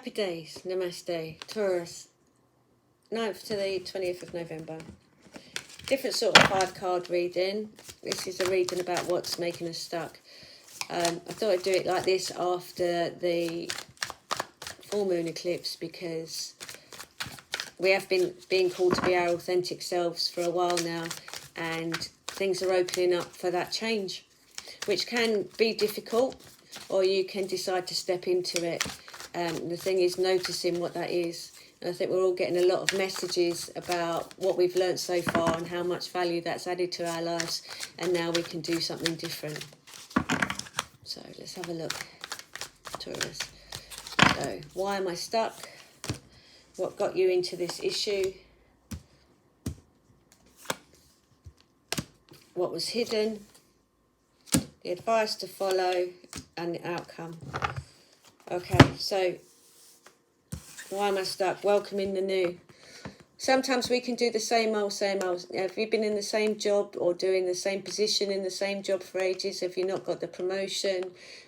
Happy days, Namaste, Taurus, 9th to the 20th of November. Different sort of 5-card reading. This is a reading about what's making us stuck. I thought I'd do it like this after the full moon eclipse, because we have been being called to be our authentic selves for a while now, and things are opening up for that change, which can be difficult, or you can decide to step into it. The thing is noticing what that is. And I think we're all getting a lot of messages about what we've learnt so far and how much value that's added to our lives, and now we can do something different. So let's have a look, Taurus. So, why am I stuck? What got you into this issue? What was hidden? The advice to follow and the outcome. Okay, so why am I stuck? Welcoming the new. Sometimes we can do the same old, same old. Have you been in the same job or doing the same position in the same job for ages? Have you not got the promotion?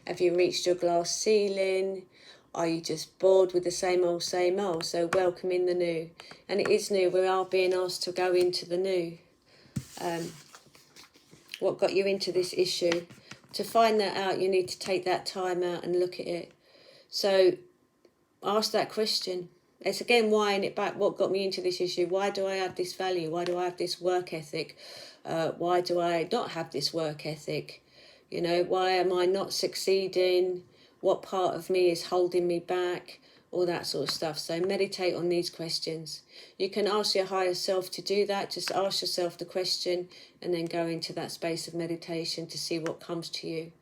Have you reached your glass ceiling? Are you just bored with the same old, same old? So welcoming the new. And it is new. We are being asked to go into the new. What got you into this issue? To find that out, you need to take that time out and look at it. So ask that question. It's again wiring it back. What got me into this issue? Why do I have this value? Why do I have this work ethic? Why do I not have this work ethic? You know, why am I not succeeding? What part of me is holding me back? All that sort of stuff. So meditate on these questions. You can ask your higher self to do that. Just ask yourself the question and then go into that space of meditation to see what comes to you.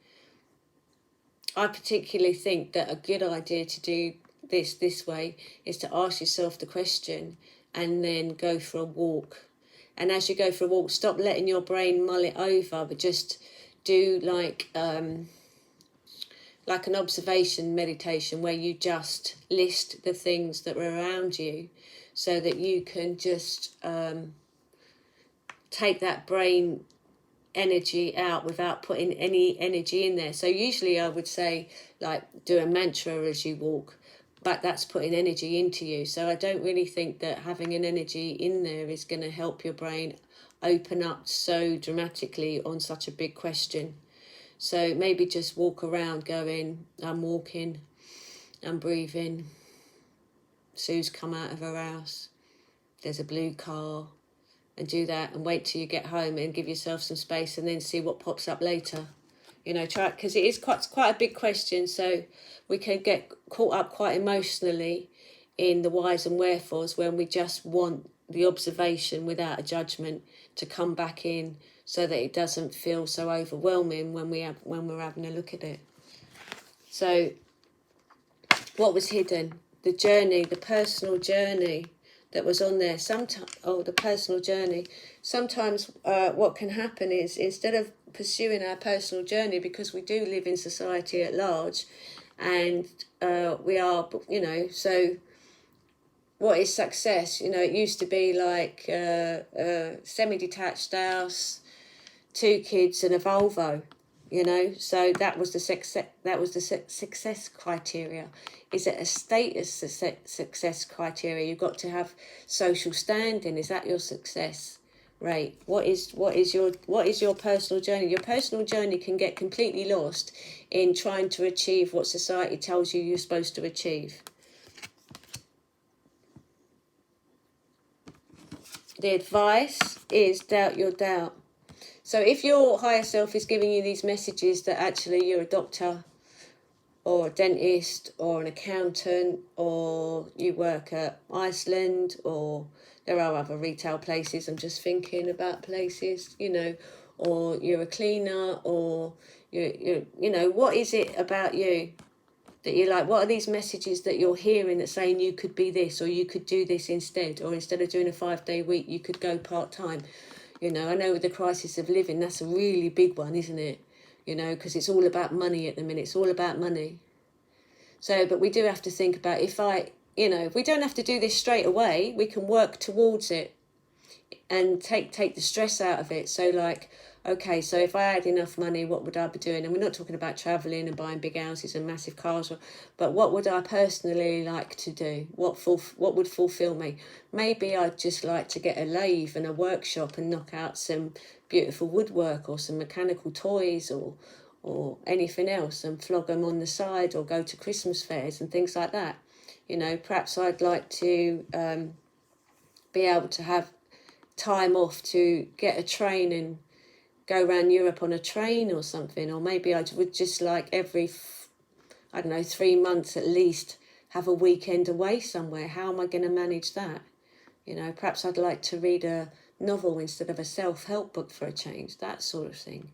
I particularly think that a good idea to do this way is to ask yourself the question and then go for a walk. And as you go for a walk, stop letting your brain mull it over, but just do like an observation meditation where you just list the things that are around you so that you can just take that brain energy out without putting any energy in there. So usually I would say like do a mantra as you walk, but that's putting energy into you. So I don't really think that having an energy in there is going to help your brain open up so dramatically on such a big question. So maybe just walk around going, I'm walking, I'm breathing, Sue's come out of her house, there's a blue car, and do that and wait till you get home and give yourself some space and then see what pops up later. You know, try it, because it is quite a big question, so we can get caught up quite emotionally in the whys and wherefores when we just want the observation without a judgment to come back in, so that it doesn't feel so overwhelming when we're having a look at it. So, what was hidden? The journey, the personal journey that was on there. The personal journey. Sometimes what can happen is, instead of pursuing our personal journey, because we do live in society at large, and we are, you know, so what is success? You know, it used to be like a semi-detached house, 2 kids and a Volvo, you know. So that was the success criteria. Is it a status success criteria? You've got to have social standing. Is that your success rate? What is your personal journey? Your personal journey can get completely lost in trying to achieve what society tells you you're supposed to achieve. The advice is doubt your doubt. So if your higher self is giving you these messages that actually you're a doctor or a dentist or an accountant, or you work at Iceland, or there are other retail places, I'm just thinking about places, you know, or you're a cleaner, or you know, what is it about you that you're like, what are these messages that you're hearing that's saying you could be this, or you could do this instead, or instead of doing a 5-day week, you could go part-time? You know, I know with the crisis of living, that's a really big one, isn't it? You know, because it's all about money at the minute. It's all about money. So, but we do have to think about, if we don't have to do this straight away. We can work towards it and take the stress out of it. So like, okay, so if I had enough money, what would I be doing? And we're not talking about travelling and buying big houses and massive cars, but what would I personally like to do? What would fulfil me? Maybe I'd just like to get a lathe and a workshop and knock out some beautiful woodwork or some mechanical toys or anything else and flog them on the side, or go to Christmas fairs and things like that. You know, perhaps I'd like to be able to have time off to get a train and go around Europe on a train or something. Or maybe I would just like every, I don't know, 3 months at least have a weekend away somewhere. How am I going to manage that? You know, perhaps I'd like to read a novel instead of a self-help book for a change, that sort of thing.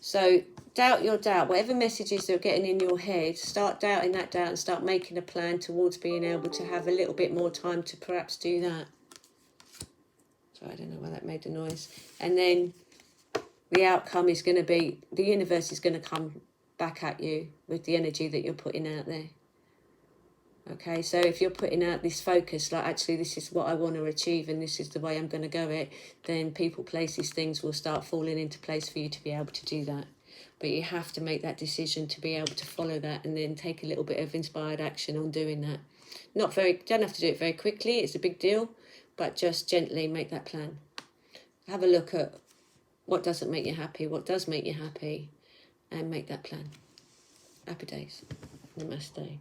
So doubt your doubt. Whatever messages they're getting in your head, start doubting that doubt and start making a plan towards being able to have a little bit more time to perhaps do that. So I don't know why that made the noise. And then the outcome is going to be, the universe is going to come back at you with the energy that you're putting out there. Okay, so if you're putting out this focus, like actually this is what I want to achieve and this is the way I'm going to go it, then people, places, things will start falling into place for you to be able to do that. But you have to make that decision to be able to follow that and then take a little bit of inspired action on doing that. Don't have to do it very quickly, it's a big deal, but just gently make that plan. Have a look at what doesn't make you happy, what does make you happy, and make that plan. Happy days. Namaste.